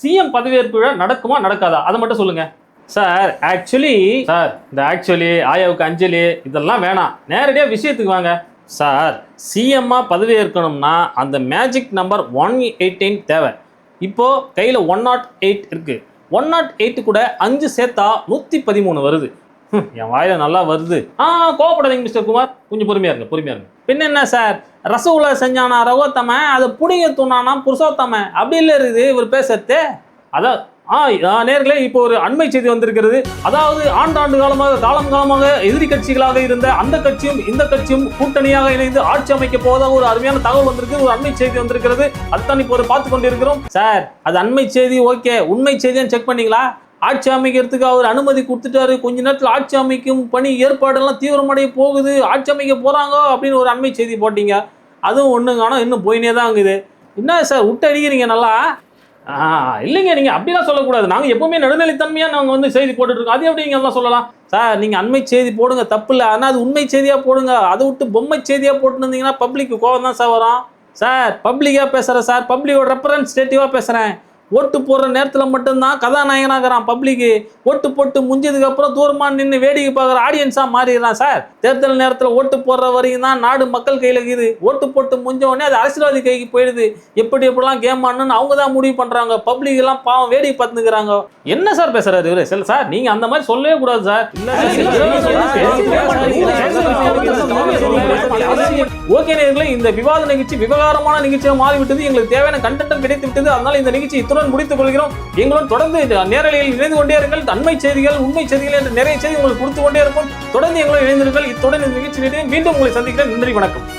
CM பதவியேற்பு விழா நடக்குமா நடக்காதா அதை மட்டும் சொல்லுங்க சார். இந்த ஆக்சுவலி ஆயாவுக்கு அஞ்சலி இதெல்லாம் வேணாம், நேரடியாக விஷயத்துக்கு வாங்க சார். சிஎம்மா பதவியேற்கணும்னா அந்த மேஜிக் நம்பர் 118 தேவை. இப்போது கையில் 108 இருக்குது. 108 கூட 5 சேர்த்தா 113 வருது. என் வாயில நல்லா வருது. கோவப்படாதீங்க மிஸ்டர் குமார், கொஞ்சம் பொறுமையா இருங்க. பின்ன என்ன சார், ரசகுல்லா செஞ்சானா ரகோத்தம, அதை புடிங்க தூணானா புருஷோத்தம, அப்படி இல்லை இருக்குது இவர் பேசுறது. அதான் நேர்களே, இப்போ ஒரு அண்மை செய்தி வந்திருக்கிறது. அதாவது ஆண்டாண்டு காலமாக எதிரி கட்சிகளாக இருந்த அந்த கட்சியும் இந்த கட்சியும் கூட்டணியாக இணைந்து ஆட்சி அமைக்க போவதாக ஒரு அருமையான தகவல் வந்திருக்கு. ஒரு அண்மை செய்தி வந்திருக்கிறது, அதுதான் இப்போ பார்த்து கொண்டிருக்கிறோம். சார், அது அண்மை செய்தி ஓகே, உண்மை செய்தின்னு செக் பண்ணீங்களா? ஆட்சி அமைக்கிறதுக்கு அவர் அனுமதி கொடுத்துட்டாரு, கொஞ்ச நேரத்தில் ஆட்சி அமைக்கும் பணி ஏற்பாடெல்லாம் தீவிரமடைய போகுது, ஆட்சி அமைக்க போறாங்க அப்படின்னு ஒரு அண்மை செய்தி போட்டீங்க. அதுவும் ஒண்ணுங்க, இன்னும் போயினே தான் இருக்குது. என்ன சார் விட்டு அடிக்கிறீங்க நல்லா? இல்லைங்க, நீங்கள் அப்படிலாம் சொல்லக்கூடாது. நாங்கள் எப்பவுமே நடுநிலைத்தன்மையாக நாங்கள் செய்தி போட்டுட்ருக்கோம். அது எப்படி நீங்கள் எல்லாம் சொல்லலாம் சார்? நீங்கள் அண்மை செய்தி போடுங்க, தப்பு இல்லை. ஆனால் அது உண்மை செய்தியாக போடுங்க. அதை விட்டு பொம்மை செய்தியாக போட்டுருந்தீங்கன்னா பப்ளிக்கு கோவம் தான் சார் வரும். சார், பப்ளிக்காக பேசுகிறேன் சார், பப்ளிக்கோட ரெப்ரசன்டேட்டிவாக பேசுகிறேன். ஓட்டு போடுற நேரத்தில் மட்டும்தான் கதாநாயகனாகிறான் பப்ளிக்கு. ஓட்டு போட்டு முடிஞ்சதுக்கப்புறம் தூரமாக நின்று வேடிக்கை பார்க்குற ஆடியன்ஸாக மாறிடுறான் சார். தேர்தல் நேரத்தில் ஓட்டு போடுற வரைக்கும் தான் நாடு மக்கள் கையில் இருக்குது. ஓட்டு போட்டு முடிஞ்ச உடனே அது அரசியல்வாதி கைக்கு போயிடுது. எப்படிலாம் கேம் ஆடணும்னு அவங்க தான் முடிவு பண்ணுறாங்க. பப்ளிக் எல்லாம் பாவம் வேடிக்கை பார்த்துக்கிறாங்க. என்ன சார் பேசுறாரு இவரு? சரி சார், நீங்கள் அந்த மாதிரி சொல்லவே கூடாது சார். ஓகே நேயர்களே, இந்த விவாத நிகழ்ச்சி விவகாரமான நிகழ்ச்சியாக மாறிவிட்டது. எங்களுக்கு தேவையான கண்டென்ட் கிடைத்து விட்டது. அதனால இந்த நிகழ்ச்சி இத்துடன் முடித்துக் கொள்கிறோம். எங்களுடன் தொடர்ந்து நேரலையில் இணைந்து கொண்டே இருங்கள். அண்மை செய்திகள், உண்மை செய்திகள் என்ற நிறைய செய்தி உங்களுக்கு கொடுத்து கொண்டே இருக்கும். தொடர்ந்து எங்களுடன் இணைந்திருங்கள். இத்துடன் இந்த நிகழ்ச்சி மீண்டும் உங்களை சந்திக்கிறேன். நன்றி, வணக்கம்.